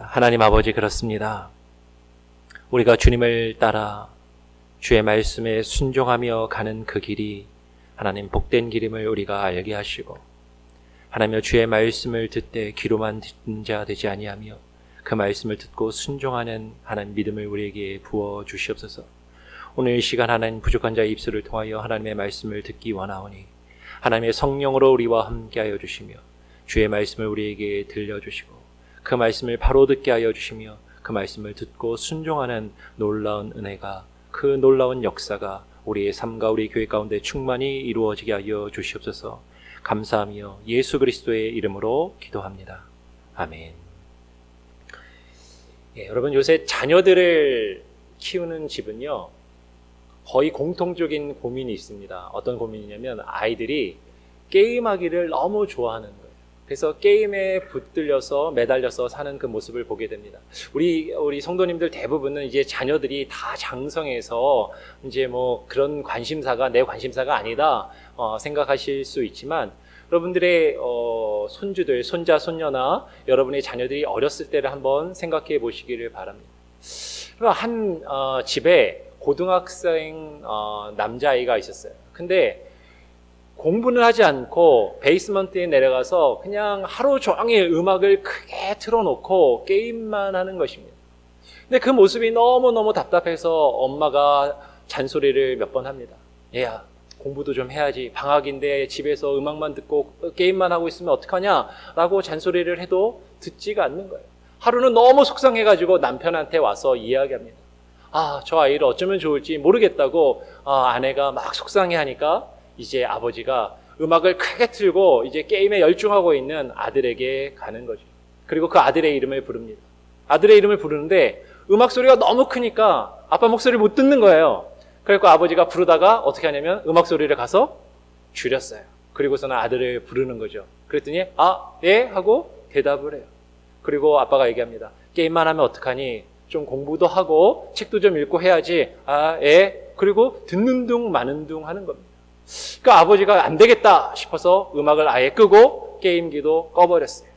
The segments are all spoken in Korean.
하나님 아버지, 그렇습니다. 우리가 주님을 따라 주의 말씀에 순종하며 가는 그 길이 하나님 복된 길임을 우리가 알게 하시고, 하나님여 주의 말씀을 듣되 귀로만 듣는 자 되지 아니하며 그 말씀을 듣고 순종하는 하나님 믿음을 우리에게 부어 주시옵소서. 오늘 이 시간 하나님 부족한 자의 입술을 통하여 하나님의 말씀을 듣기 원하오니 하나님의 성령으로 우리와 함께하여 주시며 주의 말씀을 우리에게 들려주시고 그 말씀을 바로 듣게 하여 주시며 그 말씀을 듣고 순종하는 놀라운 은혜가, 그 놀라운 역사가 우리의 삶과 우리 교회 가운데 충만히 이루어지게 하여 주시옵소서. 감사하며 예수 그리스도의 이름으로 기도합니다. 아멘. 여러분, 요새 자녀들을 키우는 집은요 거의 공통적인 고민이 있습니다. 어떤 고민이냐면 아이들이 게임하기를 너무 좋아하는 거예요. 그래서 게임에 붙들려서 매달려서 사는 그 모습을 보게 됩니다. 우리 성도님들 대부분은 이제 자녀들이 다 장성해서 이제 뭐 그런 관심사가 내 관심사가 아니다 생각하실 수 있지만, 여러분들의 손주들, 손자, 손녀나 여러분의 자녀들이 어렸을 때를 한번 생각해 보시기를 바랍니다. 한 집에 고등학생 남자아이가 있었어요. 근데 공부는 하지 않고 베이스먼트에 내려가서 그냥 하루 종일 음악을 크게 틀어놓고 게임만 하는 것입니다. 근데 그 모습이 너무너무 답답해서 엄마가 잔소리를 몇 번 합니다. 얘야, 공부도 좀 해야지. 방학인데 집에서 음악만 듣고 게임만 하고 있으면 어떡하냐? 라고 잔소리를 해도 듣지가 않는 거예요. 하루는 너무 속상해가지고 남편한테 와서 이야기합니다. 저 아이를 어쩌면 좋을지 모르겠다고 아내가 막 속상해하니까 이제 아버지가 음악을 크게 틀고 이제 게임에 열중하고 있는 아들에게 가는 거죠. 그리고 그 아들의 이름을 부릅니다. 아들의 이름을 부르는데 음악 소리가 너무 크니까 아빠 목소리를 못 듣는 거예요. 그래서 아버지가 부르다가 어떻게 하냐면 음악 소리를 가서 줄였어요. 그리고서는 아들을 부르는 거죠. 그랬더니 예 하고 대답을 해요. 그리고 아빠가 얘기합니다. 게임만 하면 어떡하니? 좀 공부도 하고 책도 좀 읽고 해야지. 예. 그리고 듣는 둥 마는 둥 하는 겁니다. 그러니까 아버지가 안 되겠다 싶어서 음악을 아예 끄고 게임기도 꺼버렸어요.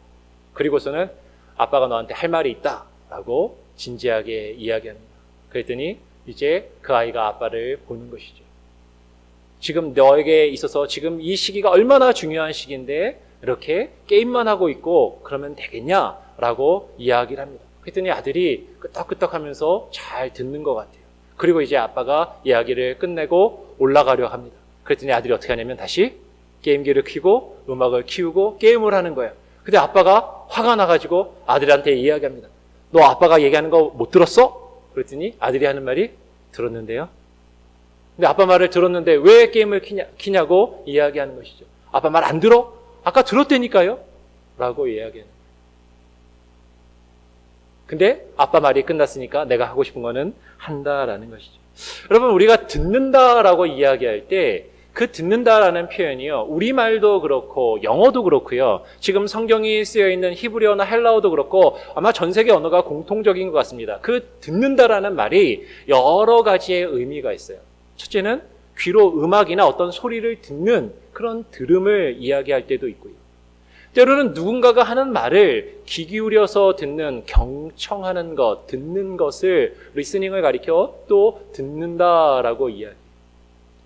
그리고서는 아빠가 너한테 할 말이 있다 라고 진지하게 이야기합니다. 그랬더니 이제 그 아이가 아빠를 보는 것이죠. 지금 너에게 있어서 지금 이 시기가 얼마나 중요한 시기인데 이렇게 게임만 하고 있고 그러면 되겠냐 라고 이야기를 합니다. 그랬더니 아들이 끄떡끄떡 하면서 잘 듣는 것 같아요. 그리고 이제 아빠가 이야기를 끝내고 올라가려 합니다. 그랬더니 아들이 어떻게 하냐면 다시 게임기를 켜고 음악을 키우고 게임을 하는 거예요. 근데 아빠가 화가 나가지고 아들한테 이야기합니다. 너 아빠가 얘기하는 거 못 들었어? 그랬더니 아들이 하는 말이 들었는데요. 근데 아빠 말을 들었는데 왜 게임을 키냐고 이야기하는 것이죠. 아빠 말 안 들어? 아까 들었다니까요? 라고 이야기하는 거예요. 근데 아빠 말이 끝났으니까 내가 하고 싶은 거는 한다라는 것이죠. 여러분, 우리가 듣는다라고 이야기할 때 그 듣는다라는 표현이요, 우리말도 그렇고 영어도 그렇고요, 지금 성경이 쓰여있는 히브리어나 헬라어도 그렇고 아마 전 세계 언어가 공통적인 것 같습니다. 그 듣는다라는 말이 여러 가지의 의미가 있어요. 첫째는 귀로 음악이나 어떤 소리를 듣는 그런 들음을 이야기할 때도 있고요, 때로는 누군가가 하는 말을 귀 기울여서 듣는, 경청하는 것, 듣는 것을 리스닝을 가리켜 또 듣는다라고 이야기해요.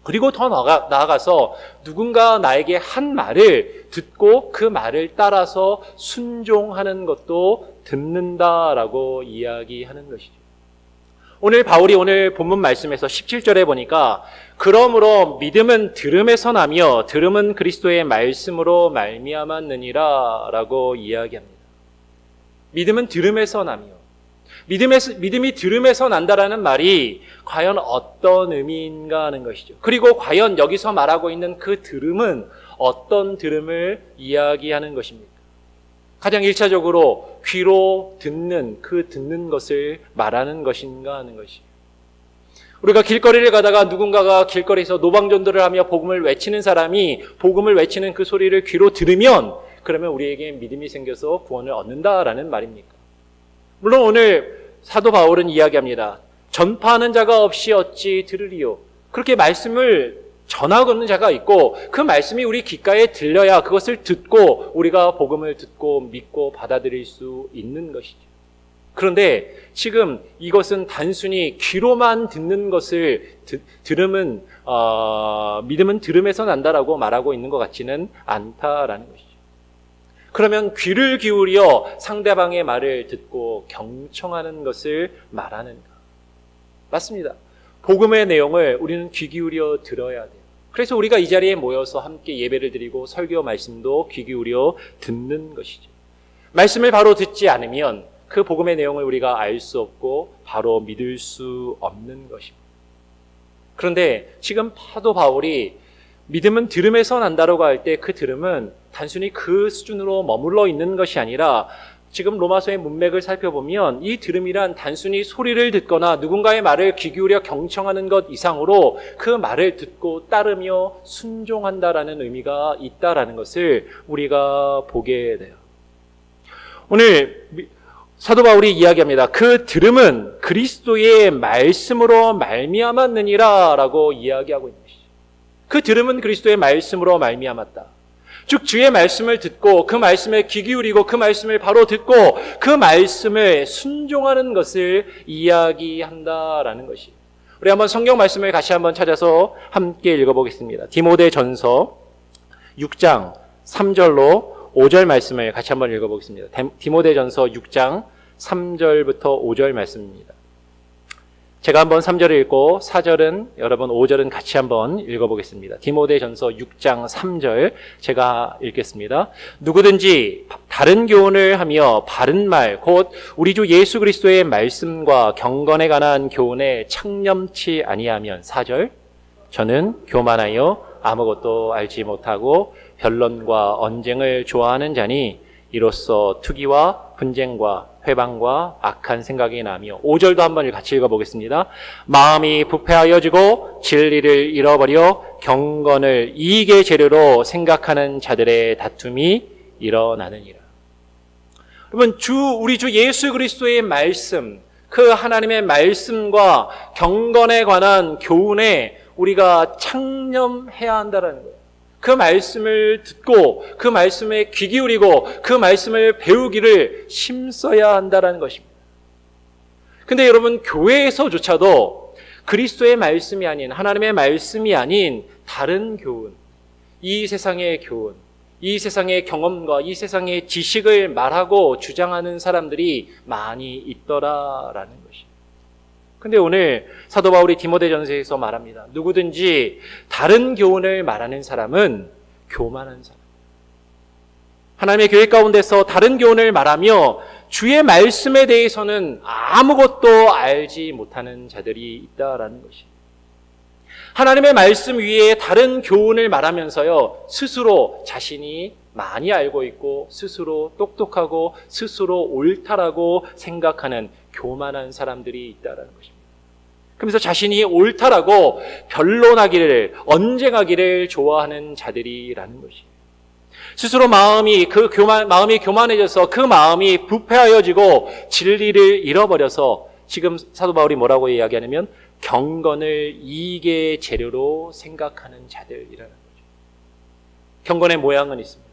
그리고 더 나아가서 누군가 나에게 한 말을 듣고 그 말을 따라서 순종하는 것도 듣는다라고 이야기하는 것이죠. 오늘 바울이 오늘 본문 말씀에서 17절에 보니까 그러므로 믿음은 들음에서 나며 들음은 그리스도의 말씀으로 말미암았느니라 라고 이야기합니다. 믿음은 들음에서 나며, 믿음이 들음에서 난다라는 말이 과연 어떤 의미인가 하는 것이죠. 그리고 과연 여기서 말하고 있는 그 들음은 어떤 들음을 이야기하는 것입니까? 가장 1차적으로 귀로 듣는, 그 듣는 것을 말하는 것인가 하는 것이에요. 우리가 길거리를 가다가 누군가가 길거리에서 노방전도를 하며 복음을 외치는 사람이 복음을 외치는 그 소리를 귀로 들으면 그러면 우리에게 믿음이 생겨서 구원을 얻는다라는 말입니까? 물론 오늘 사도 바울은 이야기합니다. 전파하는 자가 없이 어찌 들으리요. 그렇게 말씀을 전하고는 자가 있고 그 말씀이 우리 귓가에 들려야 그것을 듣고 우리가 복음을 듣고 믿고 받아들일 수 있는 것이죠. 그런데 지금 이것은 단순히 귀로만 듣는 것을 들음은 믿음은 들음에서 난다라고 말하고 있는 것 같지는 않다라는 것이죠. 그러면 귀를 기울여 상대방의 말을 듣고 경청하는 것을 말하는가? 맞습니다. 복음의 내용을 우리는 귀 기울여 들어야 돼요. 그래서 우리가 이 자리에 모여서 함께 예배를 드리고 설교 말씀도 귀 기울여 듣는 것이죠. 말씀을 바로 듣지 않으면 그 복음의 내용을 우리가 알 수 없고 바로 믿을 수 없는 것입니다. 그런데 지금 사도 바울이 믿음은 들음에서 난다라고 할 때 그 들음은 단순히 그 수준으로 머물러 있는 것이 아니라 지금 로마서의 문맥을 살펴보면 이 들음이란 단순히 소리를 듣거나 누군가의 말을 귀 기울여 경청하는 것 이상으로 그 말을 듣고 따르며 순종한다라는 의미가 있다라는 것을 우리가 보게 돼요. 오늘 사도 바울이 이야기합니다. 그 들음은 그리스도의 말씀으로 말미암았느니라 라고 이야기하고 있는 것이죠. 그 들음은 그리스도의 말씀으로 말미암았다. 즉 주의 말씀을 듣고 그 말씀에 귀 기울이고 그 말씀을 바로 듣고 그 말씀을 순종하는 것을 이야기한다라는 것이. 우리 한번 성경 말씀을 다시 한번 찾아서 함께 읽어보겠습니다. 디모데전서 6장 3절로 5절 말씀을 같이 한번 읽어보겠습니다. 디모데전서 6장 3절부터 5절 말씀입니다. 제가 한번 3절을 읽고 4절은 여러분 5절은 같이 한번 읽어보겠습니다. 디모데전서 6장 3절 제가 읽겠습니다. 누구든지 다른 교훈을 하며 바른 말 곧 우리 주 예수 그리스도의 말씀과 경건에 관한 교훈에 창념치 아니하면 4절 저는 교만하여 아무것도 알지 못하고 변론과 언쟁을 좋아하는 자니 이로써 투기와 분쟁과 회방과 악한 생각이 나며 5절도 한번 같이 읽어보겠습니다. 마음이 부패하여지고 진리를 잃어버려 경건을 이익의 재료로 생각하는 자들의 다툼이 일어나느니라. 여러분 우리 주 예수 그리스도의 말씀, 그 하나님의 말씀과 경건에 관한 교훈에 우리가 창념해야 한다는 거예요. 그 말씀을 듣고 그 말씀에 귀 기울이고 그 말씀을 배우기를 힘써야 한다는 것입니다. 근데 여러분 교회에서조차도 그리스도의 말씀이 아닌 하나님의 말씀이 아닌 다른 교훈, 이 세상의 교훈, 이 세상의 경험과 이 세상의 지식을 말하고 주장하는 사람들이 많이 있더라라는 것입니다. 근데 오늘 사도 바울이 디모데전서에서 말합니다. 누구든지 다른 교훈을 말하는 사람은 교만한 사람. 하나님의 교회 가운데서 다른 교훈을 말하며 주의 말씀에 대해서는 아무것도 알지 못하는 자들이 있다라는 것입니다. 하나님의 말씀 위에 다른 교훈을 말하면서요, 스스로 자신이 많이 알고 있고 스스로 똑똑하고 스스로 옳다라고 생각하는 교만한 사람들이 있다라는 것입니다. 그러면서 자신이 옳다라고 변론하기를, 언쟁하기를 좋아하는 자들이라는 것이에요. 스스로 마음이 교만해져서 그 마음이 부패하여지고 진리를 잃어버려서 지금 사도 바울이 뭐라고 이야기하냐면 경건을 이익의 재료로 생각하는 자들이라는 거죠. 경건의 모양은 있습니다.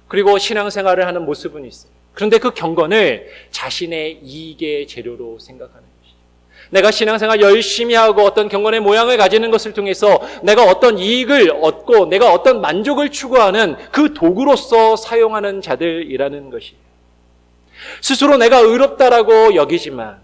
그리고 신앙생활을 하는 모습은 있어요. 그런데 그 경건을 자신의 이익의 재료로 생각하는 것이죠. 내가 신앙생활 열심히 하고 어떤 경건의 모양을 가지는 것을 통해서 내가 어떤 이익을 얻고 내가 어떤 만족을 추구하는 그 도구로서 사용하는 자들이라는 것이에요. 스스로 내가 의롭다라고 여기지만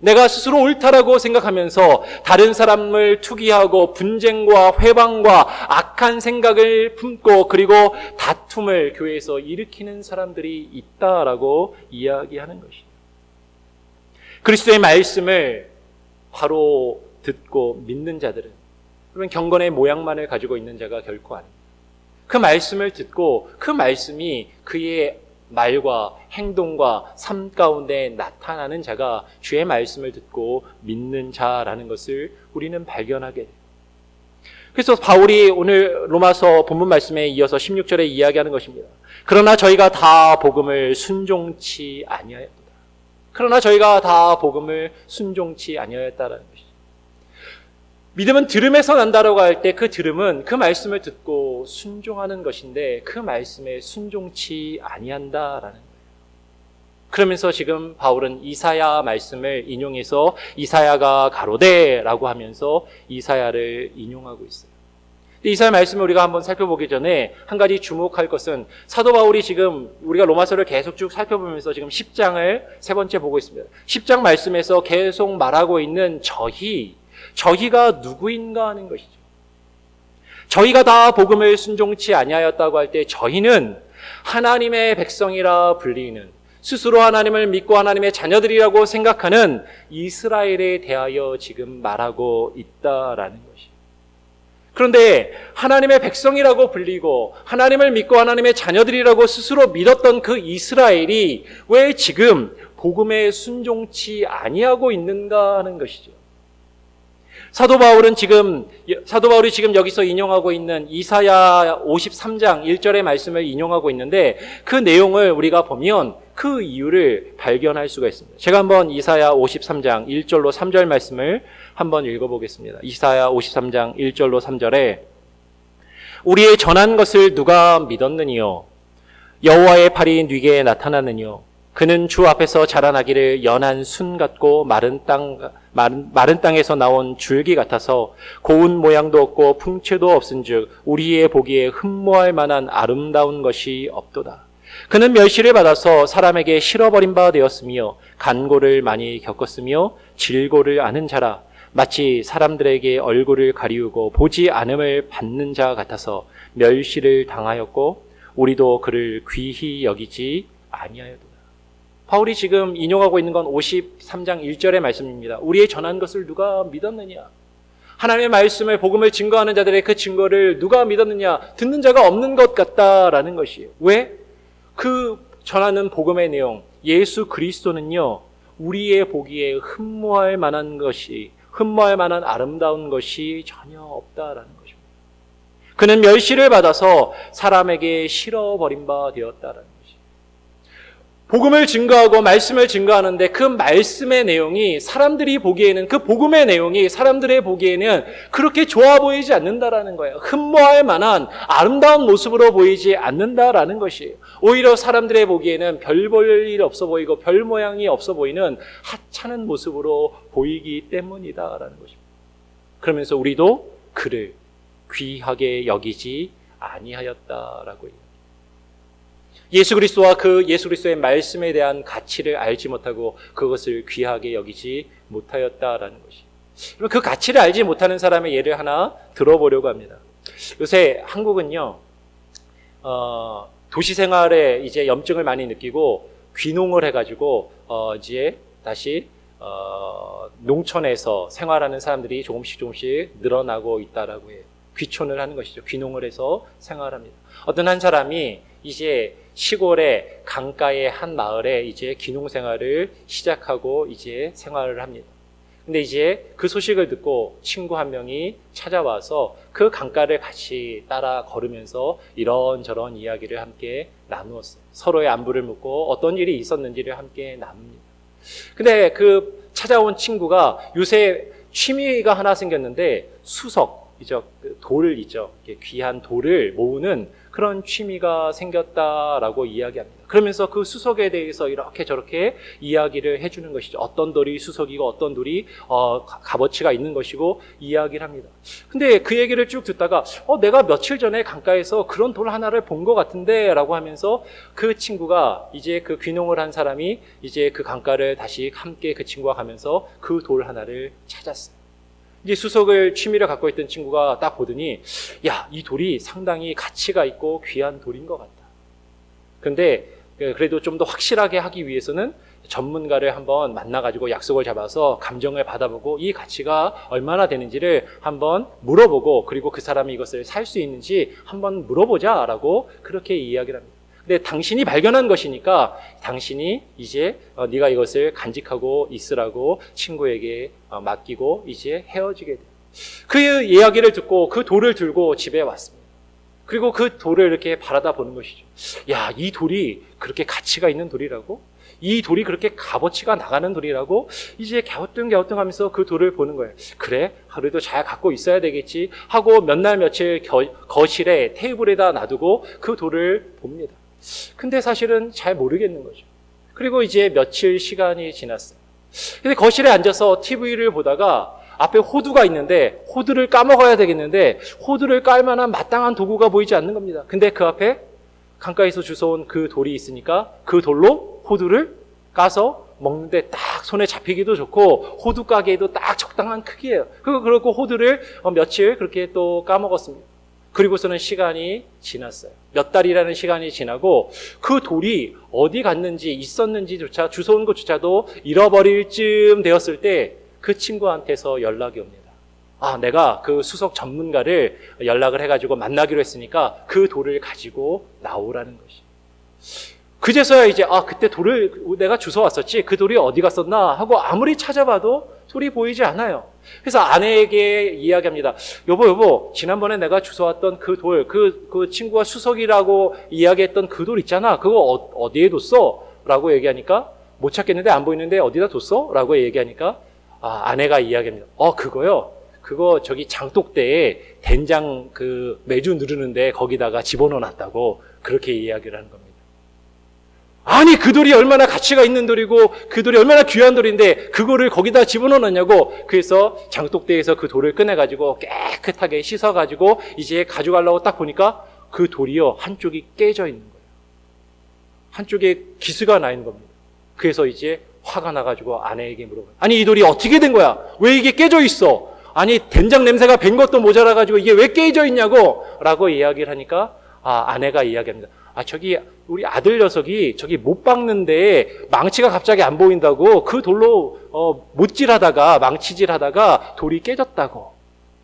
내가 스스로 옳다라고 생각하면서 다른 사람을 투기하고 분쟁과 회방과 악한 생각을 품고 그리고 다툼을 교회에서 일으키는 사람들이 있다라고 이야기하는 것이에요. 그리스도의 말씀을 바로 듣고 믿는 자들은 그러면 경건의 모양만을 가지고 있는 자가 결코 아닙니다. 그 말씀을 듣고 그 말씀이 그의 말과 행동과 삶 가운데 나타나는 자가 주의 말씀을 듣고 믿는 자라는 것을 우리는 발견하게 돼요. 그래서 바울이 오늘 로마서 본문 말씀에 이어서 16절에 이야기하는 것입니다. 그러나 저희가 다 복음을 순종치 아니하였다. 그러나 저희가 다 복음을 순종치 아니하였다라는 것이죠. 믿음은 들음에서 난다라고 할 때 그 들음은 그 말씀을 듣고 순종하는 것인데 그 말씀에 순종치 아니한다라는 거예요. 그러면서 지금 바울은 이사야 말씀을 인용해서 이사야가 가로되라고 하면서 이사야를 인용하고 있어요. 이사야 말씀을 우리가 한번 살펴보기 전에 한 가지 주목할 것은 사도 바울이 지금 우리가 로마서를 계속 쭉 살펴보면서 지금 10장을 세 번째 보고 있습니다. 10장 말씀에서 계속 말하고 있는 저희가 누구인가 하는 것이죠. 저희가 다 복음을 순종치 아니하였다고 할 때 저희는 하나님의 백성이라 불리는, 스스로 하나님을 믿고 하나님의 자녀들이라고 생각하는 이스라엘에 대하여 지금 말하고 있다라는 것이에요. 그런데 하나님의 백성이라고 불리고 하나님을 믿고 하나님의 자녀들이라고 스스로 믿었던 그 이스라엘이 왜 지금 복음에 순종치 아니하고 있는가 하는 것이죠. 사도 바울이 지금 여기서 인용하고 있는 이사야 53장 1절의 말씀을 인용하고 있는데 그 내용을 우리가 보면 그 이유를 발견할 수가 있습니다. 제가 한번 이사야 53장 1절로 3절 말씀을 한번 읽어보겠습니다. 이사야 53장 1절로 3절에 우리의 전한 것을 누가 믿었느니요? 여호와의 팔이 네게 나타나느니요? 그는 주 앞에서 자라나기를 연한 순 같고 마른 땅에서 나온 줄기 같아서 고운 모양도 없고 풍채도 없은즉 우리의 보기에 흠모할 만한 아름다운 것이 없도다. 그는 멸시를 받아서 사람에게 실어버린 바 되었으며 간고를 많이 겪었으며 질고를 아는 자라. 마치 사람들에게 얼굴을 가리우고 보지 않음을 받는 자 같아서 멸시를 당하였고 우리도 그를 귀히 여기지 아니하였도다. 바울이 지금 인용하고 있는 건 53장 1절의 말씀입니다. 우리의 전한 것을 누가 믿었느냐? 하나님의 말씀을 복음을 증거하는 자들의 그 증거를 누가 믿었느냐? 듣는 자가 없는 것 같다라는 것이에요. 왜? 그 전하는 복음의 내용, 예수 그리스도는요, 우리의 보기에 흠모할 만한 아름다운 것이 전혀 없다라는 것입니다. 그는 멸시를 받아서 사람에게 실어버린 바 되었다라는 것입니다. 복음을 증거하고 말씀을 증거하는데 그 말씀의 내용이 사람들이 보기에는, 그 복음의 내용이 사람들의 보기에는 그렇게 좋아 보이지 않는다라는 거예요. 흠모할 만한 아름다운 모습으로 보이지 않는다라는 것이에요. 오히려 사람들의 보기에는 별 볼 일 없어 보이고 별 모양이 없어 보이는 하찮은 모습으로 보이기 때문이다라는 것입니다. 그러면서 우리도 그를 귀하게 여기지 아니하였다라고 해요. 예수 그리스도와 그 예수 그리스도의 말씀에 대한 가치를 알지 못하고 그것을 귀하게 여기지 못하였다라는 것이. 그 가치를 알지 못하는 사람의 예를 하나 들어보려고 합니다. 요새 한국은요, 도시 생활에 이제 염증을 많이 느끼고 귀농을 해가지고 이제 다시 농촌에서 생활하는 사람들이 조금씩 늘어나고 있다라고 해요. 귀촌을 하는 것이죠. 귀농을 해서 생활합니다. 어떤 한 사람이 이제 시골의 강가의 한 마을에 이제 귀농 생활을 시작하고 이제 생활을 합니다. 근데 이제 그 소식을 듣고 친구 한 명이 찾아와서 그 강가를 같이 따라 걸으면서 이런저런 이야기를 함께 나누었어요. 서로의 안부를 묻고 어떤 일이 있었는지를 함께 나눕니다. 근데 그 찾아온 친구가 요새 취미가 하나 생겼는데 수석이죠. 돌 있죠. 귀한 돌을 모으는 그런 취미가 생겼다라고 이야기합니다. 그러면서 그 수석에 대해서 이렇게 저렇게 이야기를 해주는 것이죠. 어떤 돌이 수석이고 어떤 돌이 값어치가 있는 것이고 이야기를 합니다. 근데 그 얘기를 쭉 듣다가 내가 며칠 전에 강가에서 그런 돌 하나를 본 것 같은데 라고 하면서 그 친구가 이제 그 귀농을 한 사람이 이제 그 강가를 다시 함께 그 친구와 가면서 그 돌 하나를 찾았어요. 이제 수석을 취미를 갖고 있던 친구가 딱 보더니 야, 이 돌이 상당히 가치가 있고 귀한 돌인 것 같다. 근데 그래도 좀 더 확실하게 하기 위해서는 전문가를 한번 만나가지고 약속을 잡아서 감정을 받아보고 이 가치가 얼마나 되는지를 한번 물어보고 그리고 그 사람이 이것을 살 수 있는지 한번 물어보자라고 그렇게 이야기를 합니다. 근데 당신이 발견한 것이니까 당신이 이제 네가 이것을 간직하고 있으라고 친구에게 맡기고 이제 헤어지게 돼요. 그 이야기를 듣고 그 돌을 들고 집에 왔습니다. 그리고 그 돌을 이렇게 바라다 보는 것이죠. 야, 이 돌이 그렇게 가치가 있는 돌이라고? 이 돌이 그렇게 값어치가 나가는 돌이라고? 이제 갸우뚱갸우뚱하면서 그 돌을 보는 거예요. 그래, 그래도 잘 갖고 있어야 되겠지 하고 몇 날 며칠 거실에 테이블에다 놔두고 그 돌을 봅니다. 근데 사실은 잘 모르겠는 거죠. 그리고 이제 며칠 시간이 지났어요. 근데 거실에 앉아서 TV를 보다가 앞에 호두가 있는데 호두를 까먹어야 되겠는데 호두를 깔 만한 마땅한 도구가 보이지 않는 겁니다. 근데 그 앞에 강가에서 주워온 그 돌이 있으니까 그 돌로 호두를 까서 먹는데 딱 손에 잡히기도 좋고 호두 까기에도 딱 적당한 크기예요. 그리고 호두를 며칠 그렇게 또 까먹었습니다. 그리고서는 시간이 지났어요. 몇 달이라는 시간이 지나고 그 돌이 어디 갔는지 있었는지조차 주워온 것조차도 잃어버릴 쯤 되었을 때 그 친구한테서 연락이 옵니다. 내가 그 수석 전문가를 연락을 해가지고 만나기로 했으니까 그 돌을 가지고 나오라는 것이. 그제서야 이제 그때 돌을 내가 주워왔었지 그 돌이 어디 갔었나 하고 아무리 찾아봐도 돌이 보이지 않아요. 그래서 아내에게 이야기합니다. 여보 지난번에 내가 주워왔던 그 돌, 그 친구가 수석이라고 이야기했던 그 돌 있잖아. 그거 어디에 뒀어? 라고 얘기하니까 못 찾겠는데 안 보이는데 어디다 뒀어? 라고 얘기하니까 아내가 이야기합니다. 그거요? 그거 저기 장독대에 된장 그 매주 누르는데 거기다가 집어넣어놨다고 그렇게 이야기를 하는 겁니다. 아니 그 돌이 얼마나 가치가 있는 돌이고 그 돌이 얼마나 귀한 돌인데 그거를 거기다 집어넣었냐고. 그래서 장독대에서 그 돌을 꺼내가지고 깨끗하게 씻어가지고 이제 가져가려고 딱 보니까 그 돌이요 한쪽이 깨져 있는 거예요. 한쪽에 기스가 나 있는 겁니다. 그래서 이제 화가 나가지고 아내에게 물어봐요. 아니 이 돌이 어떻게 된 거야? 왜 이게 깨져 있어? 아니 된장 냄새가 밴 것도 모자라가지고 이게 왜 깨져 있냐고 라고 이야기를 하니까 아내가 이야기합니다. 저기 우리 아들 녀석이 저기 못 박는데 망치가 갑자기 안 보인다고 그 돌로 못질하다가 망치질하다가 돌이 깨졌다고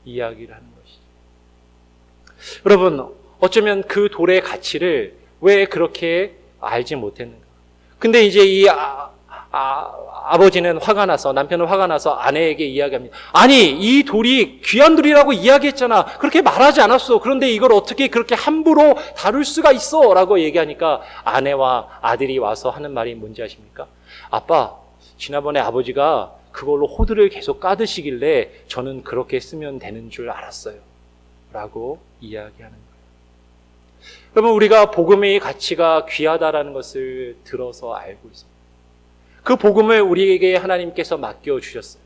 이야기를 하는 것이죠. 여러분 어쩌면 그 돌의 가치를 왜 그렇게 알지 못했는가. 근데 이제 이 아버지는 화가 나서 남편은 화가 나서 아내에게 이야기합니다. 아니 이 돌이 귀한 돌이라고 이야기했잖아. 그렇게 말하지 않았어. 그런데 이걸 어떻게 그렇게 함부로 다룰 수가 있어? 라고 얘기하니까 아내와 아들이 와서 하는 말이 뭔지 아십니까? 아빠 지난번에 아버지가 그걸로 호두를 계속 까드시길래 저는 그렇게 쓰면 되는 줄 알았어요. 라고 이야기하는 거예요. 여러분 우리가 복음의 가치가 귀하다라는 것을 들어서 알고 있습니다. 그 복음을 우리에게 하나님께서 맡겨주셨어요.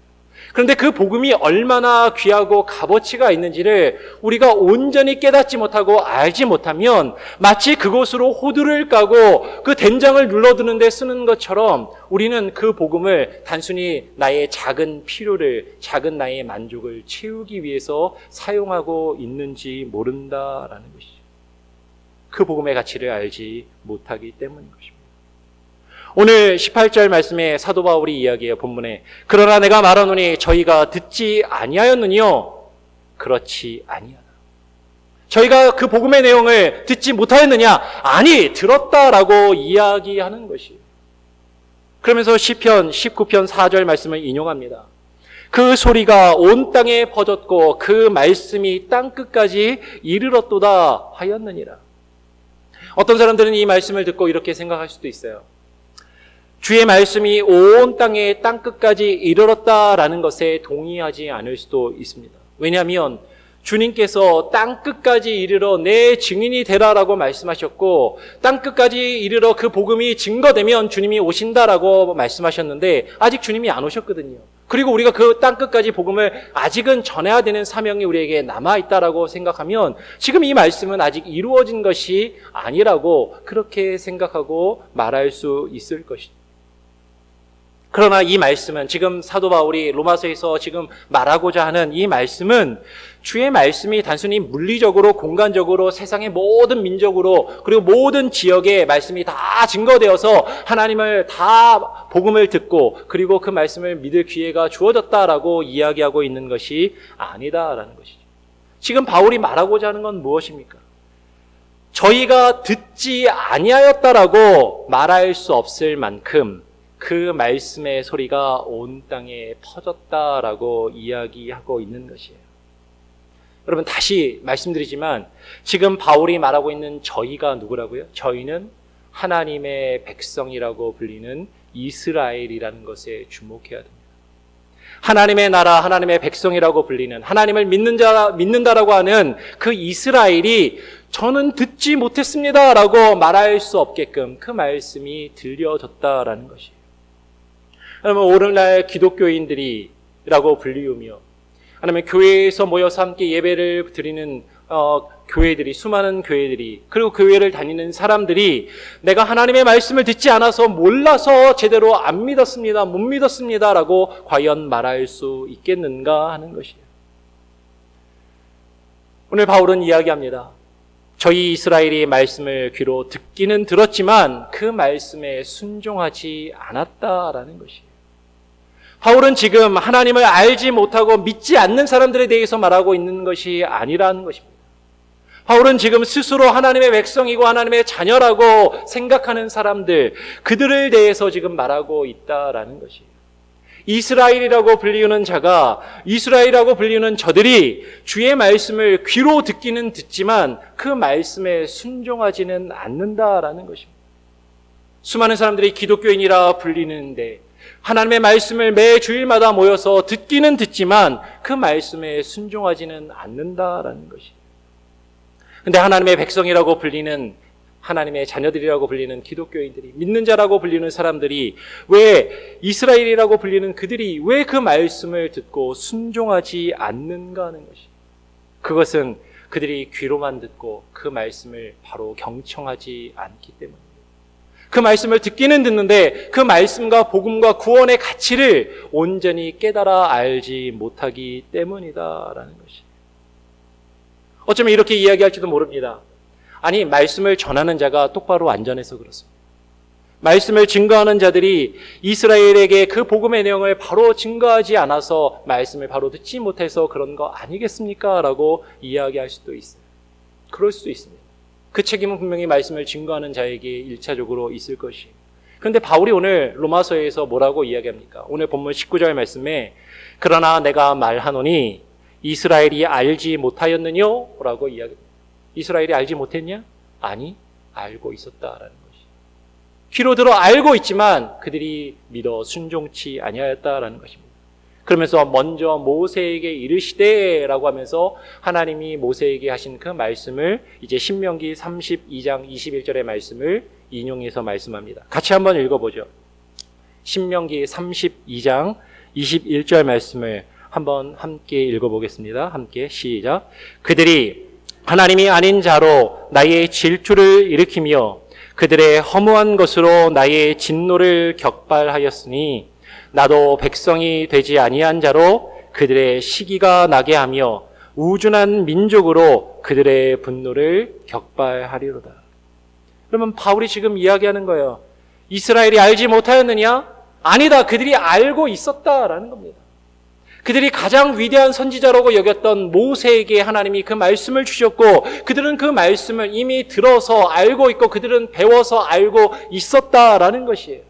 그런데 그 복음이 얼마나 귀하고 값어치가 있는지를 우리가 온전히 깨닫지 못하고 알지 못하면 마치 그것으로 호두를 까고 그 된장을 눌러두는 데 쓰는 것처럼 우리는 그 복음을 단순히 나의 작은 필요를, 작은 나의 만족을 채우기 위해서 사용하고 있는지 모른다라는 것이죠. 그 복음의 가치를 알지 못하기 때문인 것입니다. 오늘 18절 말씀에 사도 바울이 이야기해요. 본문에 그러나 내가 말하노니 저희가 듣지 아니하였느니요 그렇지 아니하다. 저희가 그 복음의 내용을 듣지 못하였느냐? 아니 들었다라고 이야기하는 것이에요. 그러면서 시편 19편 4절 말씀을 인용합니다. 그 소리가 온 땅에 퍼졌고 그 말씀이 땅끝까지 이르렀도다 하였느니라. 어떤 사람들은 이 말씀을 듣고 이렇게 생각할 수도 있어요. 주의 말씀이 온 땅의 땅끝까지 이르렀다라는 것에 동의하지 않을 수도 있습니다. 왜냐하면 주님께서 땅끝까지 이르러 내 증인이 되라라고 말씀하셨고 땅끝까지 이르러 그 복음이 증거되면 주님이 오신다라고 말씀하셨는데 아직 주님이 안 오셨거든요. 그리고 우리가 그 땅끝까지 복음을 아직은 전해야 되는 사명이 우리에게 남아있다라고 생각하면 지금 이 말씀은 아직 이루어진 것이 아니라고 그렇게 생각하고 말할 수 있을 것이죠. 그러나 이 말씀은 지금 사도 바울이 로마서에서 지금 말하고자 하는 이 말씀은 주의 말씀이 단순히 물리적으로 공간적으로 세상의 모든 민족으로 그리고 모든 지역에 말씀이 다 증거되어서 하나님을 다 복음을 듣고 그리고 그 말씀을 믿을 기회가 주어졌다라고 이야기하고 있는 것이 아니다라는 것이죠. 지금 바울이 말하고자 하는 건 무엇입니까? 저희가 듣지 아니하였다라고 말할 수 없을 만큼 그 말씀의 소리가 온 땅에 퍼졌다라고 이야기하고 있는 것이에요. 여러분 다시 말씀드리지만 지금 바울이 말하고 있는 저희가 누구라고요? 저희는 하나님의 백성이라고 불리는 이스라엘이라는 것에 주목해야 됩니다. 하나님의 나라, 하나님의 백성이라고 불리는, 하나님을 믿는다라고 하는 그 이스라엘이 저는 듣지 못했습니다라고 말할 수 없게끔 그 말씀이 들려졌다라는 것이에요. 그러면 오늘날 기독교인들이라고 불리우며, 아니면 교회에서 모여서 함께 예배를 드리는 교회들이, 수많은 교회들이, 그리고 교회를 다니는 사람들이 내가 하나님의 말씀을 듣지 않아서 몰라서 제대로 안 믿었습니다, 못 믿었습니다라고 과연 말할 수 있겠는가 하는 것이에요. 오늘 바울은 이야기합니다. 저희 이스라엘이 말씀을 귀로 듣기는 들었지만 그 말씀에 순종하지 않았다라는 것이에요. 바울은 지금 하나님을 알지 못하고 믿지 않는 사람들에 대해서 말하고 있는 것이 아니라는 것입니다. 바울은 지금 스스로 하나님의 백성이고 하나님의 자녀라고 생각하는 사람들, 그들을 대해서 지금 말하고 있다라는 것이에요. 이스라엘이라고 불리우는 자가, 이스라엘이라고 불리우는 저들이 주의 말씀을 귀로 듣기는 듣지만 그 말씀에 순종하지는 않는다라는 것입니다. 수많은 사람들이 기독교인이라 불리는데 하나님의 말씀을 매 주일마다 모여서 듣기는 듣지만 그 말씀에 순종하지는 않는다라는 것이에요. 근데 하나님의 백성이라고 불리는, 하나님의 자녀들이라고 불리는 기독교인들이, 믿는 자라고 불리는 사람들이, 왜 이스라엘이라고 불리는 그들이 왜 그 말씀을 듣고 순종하지 않는가 하는 것이, 그것은 그들이 귀로만 듣고 그 말씀을 바로 경청하지 않기 때문입니다. 그 말씀을 듣기는 듣는데 그 말씀과 복음과 구원의 가치를 온전히 깨달아 알지 못하기 때문이다라는 것이. 어쩌면 이렇게 이야기할지도 모릅니다. 아니, 말씀을 전하는 자가 똑바로 안 전해서 그렇습니다. 말씀을 증거하는 자들이 이스라엘에게 그 복음의 내용을 바로 증거하지 않아서 말씀을 바로 듣지 못해서 그런 거 아니겠습니까? 라고 이야기할 수도 있어요. 그럴 수도 있습니다. 그 책임은 분명히 말씀을 증거하는 자에게 일차적으로 있을 것이에요. 그런데 바울이 오늘 로마서에서 뭐라고 이야기합니까? 오늘 본문 19절 말씀에 그러나 내가 말하노니 이스라엘이 알지 못하였느뇨? 라고 이야기합니다. 이스라엘이 알지 못했냐? 아니, 알고 있었다라는 것이. 귀로 들어 알고 있지만 그들이 믿어 순종치 아니하였다라는 것입니다. 그러면서 먼저 모세에게 이르시되 라고 하면서 하나님이 모세에게 하신 그 말씀을 이제 신명기 32장 21절의 말씀을 인용해서 말씀합니다. 같이 한번 읽어보죠. 신명기 32장 21절 말씀을 한번 함께 읽어보겠습니다. 함께 시작. 그들이 하나님이 아닌 자로 나의 질투를 일으키며 그들의 허무한 것으로 나의 진노를 격발하였으니 나도 백성이 되지 아니한 자로 그들의 시기가 나게 하며 우준한 민족으로 그들의 분노를 격발하리로다. 그러면 바울이 지금 이야기하는 거예요. 이스라엘이 알지 못하였느냐? 아니다. 그들이 알고 있었다라는 겁니다. 그들이 가장 위대한 선지자라고 여겼던 모세에게 하나님이 그 말씀을 주셨고 그들은 그 말씀을 이미 들어서 알고 있고 그들은 배워서 알고 있었다라는 것이에요.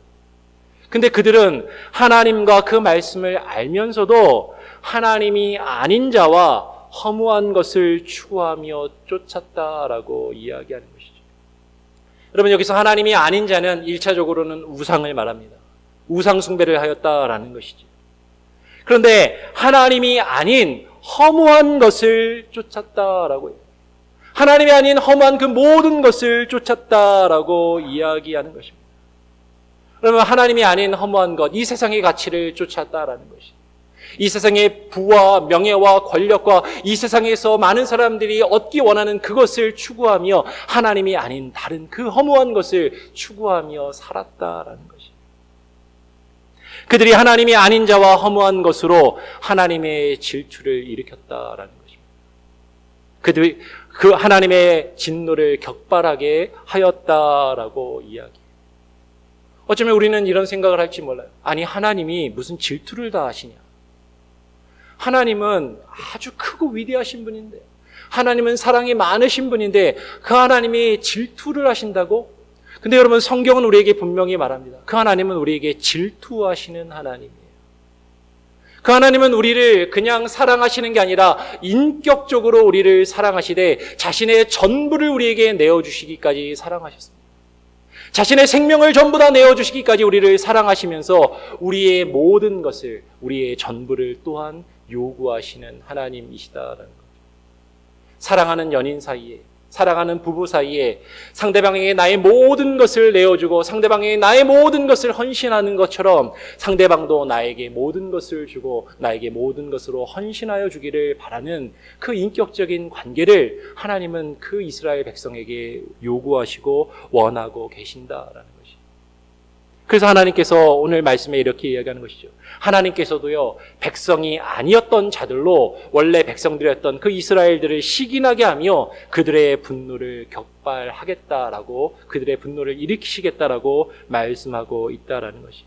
근데 그들은 하나님과 그 말씀을 알면서도 하나님이 아닌 자와 허무한 것을 추구하며 쫓았다라고 이야기하는 것이죠. 여러분, 여기서 하나님이 아닌 자는 1차적으로는 우상을 말합니다. 우상 숭배를 하였다라는 것이죠. 그런데 하나님이 아닌 허무한 것을 쫓았다라고 해요. 하나님이 아닌 허무한 그 모든 것을 쫓았다라고 이야기하는 것입니다. 그러면 하나님이 아닌 허무한 것, 이 세상의 가치를 쫓았다라는 것이, 이 세상의 부와 명예와 권력과 이 세상에서 많은 사람들이 얻기 원하는 그것을 추구하며 하나님이 아닌 다른 그 허무한 것을 추구하며 살았다라는 것이. 그들이 하나님이 아닌 자와 허무한 것으로 하나님의 질투를 일으켰다라는 것입니다. 그들이 그 하나님의 진노를 격발하게 하였다라고 이야기해요. 어쩌면 우리는 이런 생각을 할지 몰라요. 아니, 하나님이 무슨 질투를 다 하시냐? 하나님은 아주 크고 위대하신 분인데, 하나님은 사랑이 많으신 분인데 그 하나님이 질투를 하신다고? 근데 여러분, 성경은 우리에게 분명히 말합니다. 그 하나님은 우리에게 질투하시는 하나님이에요. 그 하나님은 우리를 그냥 사랑하시는 게 아니라 인격적으로 우리를 사랑하시되 자신의 전부를 우리에게 내어주시기까지 사랑하셨습니다. 자신의 생명을 전부 다 내어주시기까지 우리를 사랑하시면서 우리의 모든 것을, 우리의 전부를 또한 요구하시는 하나님이시다라는 것. 사랑하는 연인 사이에, 사랑하는 부부 사이에 상대방에게 나의 모든 것을 내어주고 상대방에게 나의 모든 것을 헌신하는 것처럼 상대방도 나에게 모든 것을 주고 나에게 모든 것으로 헌신하여 주기를 바라는 그 인격적인 관계를 하나님은 그 이스라엘 백성에게 요구하시고 원하고 계신다라는 것이. 그래서 하나님께서 오늘 말씀에 이렇게 이야기하는 것이죠. 하나님께서도요, 백성이 아니었던 자들로 원래 백성들이었던 그 이스라엘들을 시기나게 하며 그들의 분노를 격발하겠다라고, 그들의 분노를 일으키시겠다라고 말씀하고 있다라는 것이에요.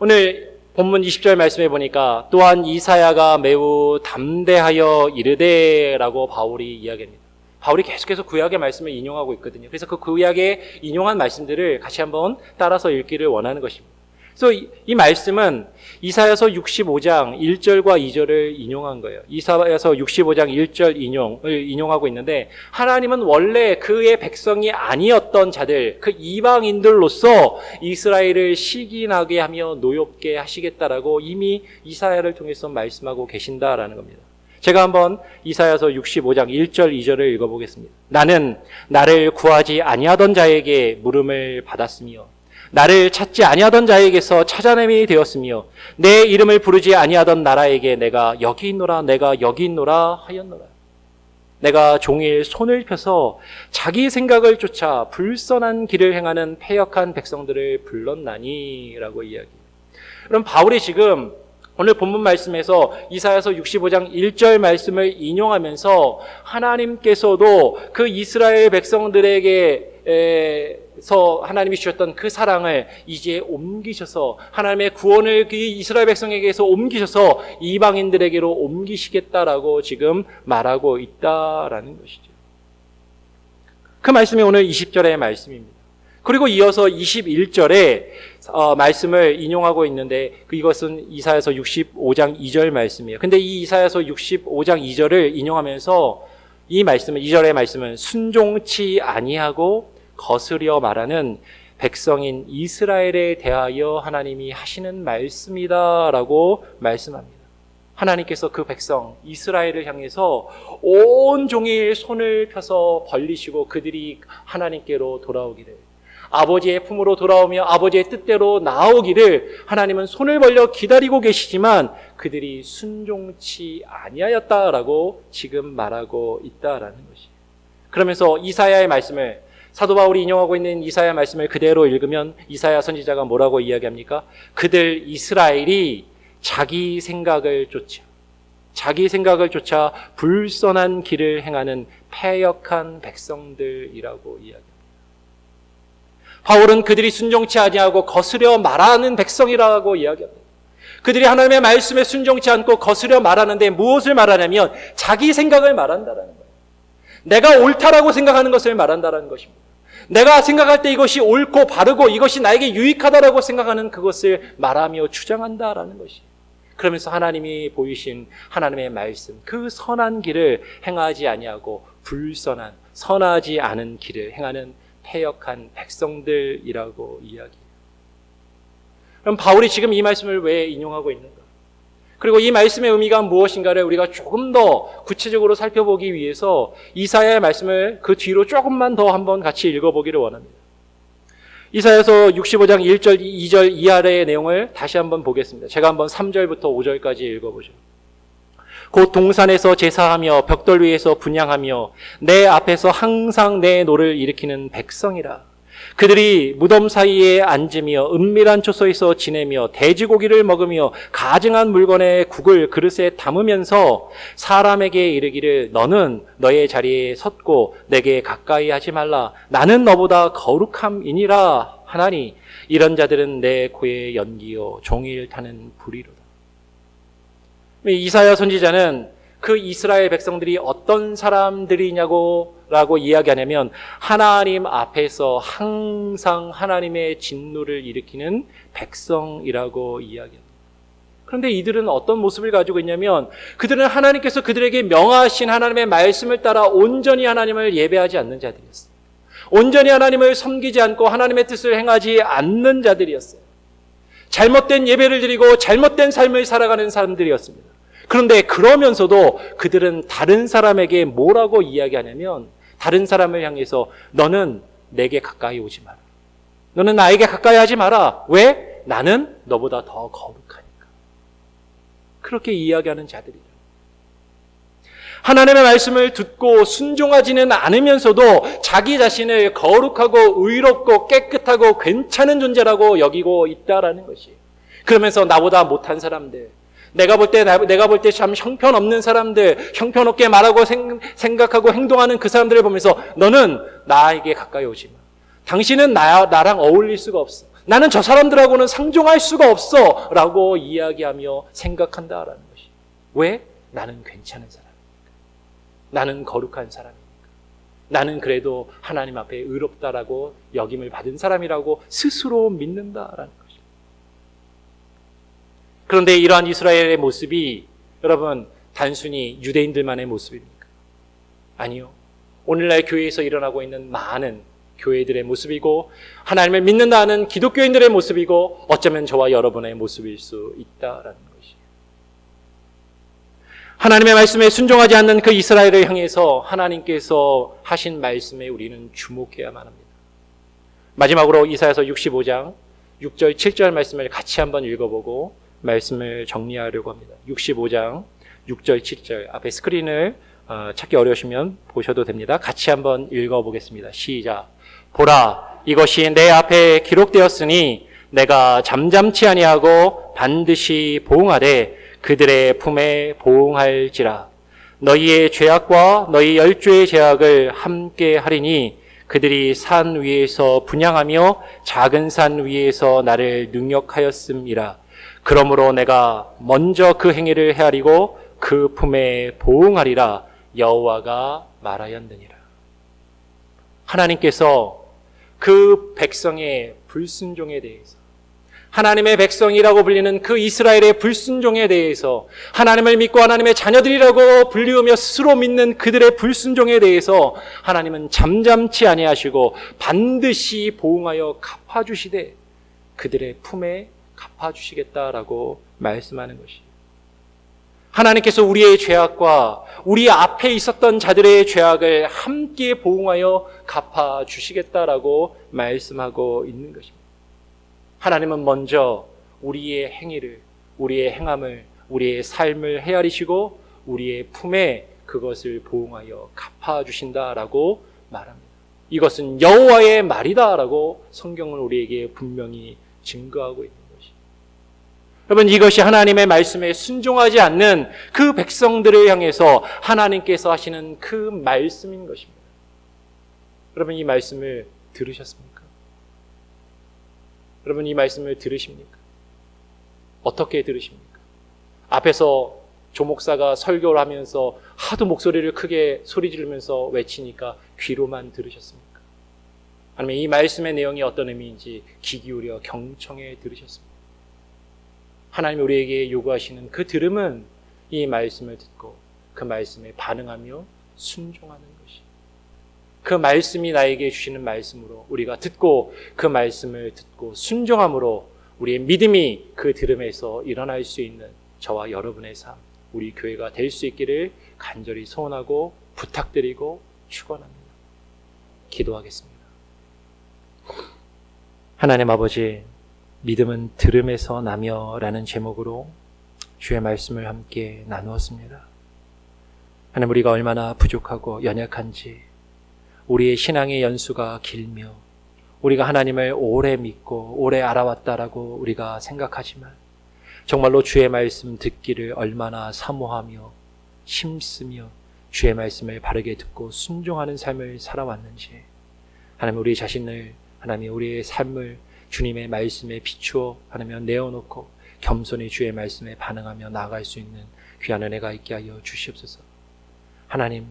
오늘 본문 20절 말씀해 보니까 또한 이사야가 매우 담대하여 이르되라고 바울이 이야기합니다. 바울이 계속해서 구약의 말씀을 인용하고 있거든요. 그래서 그 구약에 인용한 말씀들을 같이 한번 따라서 읽기를 원하는 것입니다. 그래서 이 말씀은 이사야서 65장 1절과 2절을 인용한 거예요. 이사야서 65장 1절 인용을 인용하고 있는데, 하나님은 원래 그의 백성이 아니었던 자들, 그 이방인들로서 이스라엘을 시기나게 하며 노엽게 하시겠다라고 이미 이사야를 통해서 말씀하고 계신다라는 겁니다. 제가 한번 이사야서 65장 1절 2절을 읽어보겠습니다. 나는 나를 구하지 아니하던 자에게 물음을 받았으며 나를 찾지 아니하던 자에게서 찾아냄이 되었으며 내 이름을 부르지 아니하던 나라에게 내가 여기 있노라 내가 여기 있노라 하였노라. 내가 종일 손을 펴서 자기 생각을 쫓아 불선한 길을 행하는 패역한 백성들을 불렀나니 라고 이야기해요. 그럼 바울이 지금 오늘 본문 말씀에서 이사야서 65장 1절 말씀을 인용하면서 하나님께서도 그 이스라엘 백성들에게서 하나님이 주셨던 그 사랑을 이제 옮기셔서 하나님의 구원을 그 이스라엘 백성에게서 옮기셔서 이방인들에게로 옮기시겠다라고 지금 말하고 있다라는 것이죠. 그 말씀이 오늘 20절의 말씀입니다. 그리고 이어서 21절에 말씀을 인용하고 있는데 이것은 이사야서 65장 2절 말씀이에요. 근데 이 이사야서 65장 2절을 인용하면서 이 말씀은 2절의 말씀은 순종치 아니하고 거스려 말하는 백성인 이스라엘에 대하여 하나님이 하시는 말씀이다라고 말씀합니다. 하나님께서 그 백성 이스라엘을 향해서 온종일 손을 펴서 벌리시고 그들이 하나님께로 돌아오기를, 아버지의 품으로 돌아오며 아버지의 뜻대로 나오기를 하나님은 손을 벌려 기다리고 계시지만 그들이 순종치 아니하였다라고 지금 말하고 있다라는 것이에요. 그러면서 이사야의 말씀을, 사도 바울이 인용하고 있는 이사야 말씀을 그대로 읽으면 이사야 선지자가 뭐라고 이야기합니까? 그들 이스라엘이 자기 생각을 쫓아 불선한 길을 행하는 패역한 백성들이라고 이야기합니다. 바울은 그들이 순종치 아니하고 거스려 말하는 백성이라고 이야기합니다. 그들이 하나님의 말씀에 순종치 않고 거스려 말하는데 무엇을 말하냐면 자기 생각을 말한다라는 거예요. 내가 옳다라고 생각하는 것을 말한다라는 것입니다. 내가 생각할 때 이것이 옳고 바르고 이것이 나에게 유익하다라고 생각하는 그것을 말하며 주장한다라는 것이에요. 그러면서 하나님이 보이신 하나님의 말씀, 그 선한 길을 행하지 아니하고 불선한, 선하지 않은 길을 행하는 패역한 백성들이라고 이야기해요. 그럼 바울이 지금 이 말씀을 왜 인용하고 있는가? 그리고 이 말씀의 의미가 무엇인가를 우리가 조금 더 구체적으로 살펴보기 위해서 이사야의 말씀을 그 뒤로 조금만 더 한번 같이 읽어보기를 원합니다. 이사야서 65장 1절, 2절 이하의 내용을 다시 한번 보겠습니다. 제가 한번 3절부터 5절까지 읽어보죠. 곧 동산에서 제사하며 벽돌 위에서 분향하며 내 앞에서 항상 내 노를 일으키는 백성이라. 그들이 무덤 사이에 앉으며 은밀한 초소에서 지내며 돼지고기를 먹으며 가증한 물건에 국을 그릇에 담으면서 사람에게 이르기를 너는 너의 자리에 섰고 내게 가까이 하지 말라. 나는 너보다 거룩함이니라 하나니 이런 자들은 내 코에 연기요 종일 타는 불이로다. 이사야 선지자는 그 이스라엘 백성들이 어떤 사람들이냐고 이야기하냐면 하나님 앞에서 항상 하나님의 진노를 일으키는 백성이라고 이야기합니다. 그런데 이들은 어떤 모습을 가지고 있냐면 그들은 하나님께서 그들에게 명하신 하나님의 말씀을 따라 온전히 하나님을 예배하지 않는 자들이었어요. 온전히 하나님을 섬기지 않고 하나님의 뜻을 행하지 않는 자들이었어요. 잘못된 예배를 드리고 잘못된 삶을 살아가는 사람들이었습니다. 그런데 그러면서도 그들은 다른 사람에게 뭐라고 이야기하냐면 다른 사람을 향해서 너는 내게 가까이 오지 마라. 너는 나에게 가까이 하지 마라. 왜? 나는 너보다 더 거룩하니까. 그렇게 이야기하는 자들이죠. 하나님의 말씀을 듣고 순종하지는 않으면서도 자기 자신을 거룩하고 의롭고 깨끗하고 괜찮은 존재라고 여기고 있다라는 것이. 그러면서 나보다 못한 사람들, 내가 볼 때 참 형편없는 사람들, 형편없게 말하고 생각하고 행동하는 그 사람들을 보면서 너는 나에게 가까이 오지 마. 당신은 나랑 어울릴 수가 없어. 나는 저 사람들하고는 상종할 수가 없어. 라고 이야기하며 생각한다라는 것이. 왜? 나는 괜찮은 사람이니까. 나는 거룩한 사람이니까. 나는 그래도 하나님 앞에 의롭다라고 여김을 받은 사람이라고 스스로 믿는다라는 것입니다. 그런데 이러한 이스라엘의 모습이 여러분 단순히 유대인들만의 모습입니까? 아니요. 오늘날 교회에서 일어나고 있는 많은 교회들의 모습이고 하나님을 믿는다는 기독교인들의 모습이고 어쩌면 저와 여러분의 모습일 수 있다라는 것이에요. 하나님의 말씀에 순종하지 않는 그 이스라엘을 향해서 하나님께서 하신 말씀에 우리는 주목해야만 합니다. 마지막으로 이사야서 65장 6절 7절 말씀을 같이 한번 읽어보고 말씀을 정리하려고 합니다. 65장 6절 7절 앞에 스크린을 찾기 어려우시면 보셔도 됩니다. 같이 한번 읽어보겠습니다. 시작. 보라, 이것이 내 앞에 기록되었으니 내가 잠잠치 아니하고 반드시 보응하되 그들의 품에 보응할지라. 너희의 죄악과 너희 열조의 죄악을 함께 하리니 그들이 산 위에서 분향하며 작은 산 위에서 나를 능욕하였음이라. 그러므로 내가 먼저 그 행위를 헤아리고 그 품에 보응하리라. 여호와가 말하였느니라. 하나님께서 그 백성의 불순종에 대해서, 하나님의 백성이라고 불리는 그 이스라엘의 불순종에 대해서, 하나님을 믿고 하나님의 자녀들이라고 불리우며 스스로 믿는 그들의 불순종에 대해서 하나님은 잠잠치 아니하시고 반드시 보응하여 갚아주시되 그들의 품에 갚아주시겠다라고 말씀하는 것이에요. 하나님께서 우리의 죄악과 우리 앞에 있었던 자들의 죄악을 함께 보응하여 갚아주시겠다라고 말씀하고 있는 것입니다. 하나님은 먼저 우리의 행위를, 우리의 행함을, 우리의 삶을 헤아리시고 우리의 품에 그것을 보응하여 갚아주신다라고 말합니다. 이것은 여호와의 말이다라고 성경은 우리에게 분명히 증거하고 있는 것입니다. 여러분, 이것이 하나님의 말씀에 순종하지 않는 그 백성들을 향해서 하나님께서 하시는 그 말씀인 것입니다. 여러분, 이 말씀을 들으셨습니까? 여러분, 이 말씀을 들으십니까? 어떻게 들으십니까? 앞에서 조목사가 설교를 하면서 하도 목소리를 크게 소리 지르면서 외치니까 귀로만 들으셨습니까? 아니면 이 말씀의 내용이 어떤 의미인지 귀 기울여 경청해 들으셨습니까? 하나님이 우리에게 요구하시는 그 들음은 이 말씀을 듣고 그 말씀에 반응하며 순종하는 것이, 그 말씀이 나에게 주시는 말씀으로 우리가 듣고 그 말씀을 듣고 순종함으로 우리의 믿음이 그 들음에서 일어날 수 있는 저와 여러분의 삶, 우리 교회가 될 수 있기를 간절히 소원하고 부탁드리고 축원합니다. 기도하겠습니다. 하나님 아버지, 믿음은 들음에서 나며 라는 제목으로 주의 말씀을 함께 나누었습니다. 하나님, 우리가 얼마나 부족하고 연약한지, 우리의 신앙의 연수가 길며 우리가 하나님을 오래 믿고 오래 알아왔다라고 우리가 생각하지만 정말로 주의 말씀 듣기를 얼마나 사모하며 힘쓰며 주의 말씀을 바르게 듣고 순종하는 삶을 살아왔는지, 하나님 우리 자신을, 하나님 우리의 삶을 주님의 말씀에 비추어 하나님 내어놓고 겸손히 주의 말씀에 반응하며 나아갈 수 있는 귀한 은혜가 있게 하여 주시옵소서. 하나님,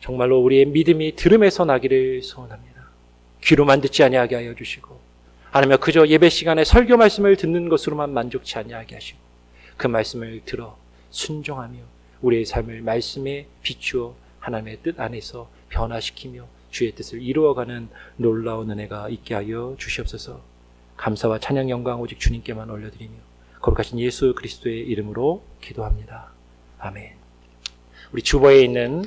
정말로 우리의 믿음이 들음에서 나기를 소원합니다. 귀로만 듣지 아니하게 하여 주시고, 하나님 그저 예배 시간에 설교 말씀을 듣는 것으로만 만족치 아니하게 하시고 그 말씀을 들어 순종하며 우리의 삶을 말씀에 비추어 하나님의 뜻 안에서 변화시키며 주의 뜻을 이루어가는 놀라운 은혜가 있게 하여 주시옵소서. 감사와 찬양 영광 오직 주님께만 올려드리며 거룩하신 예수 그리스도의 이름으로 기도합니다. 아멘. 우리 주보에 있는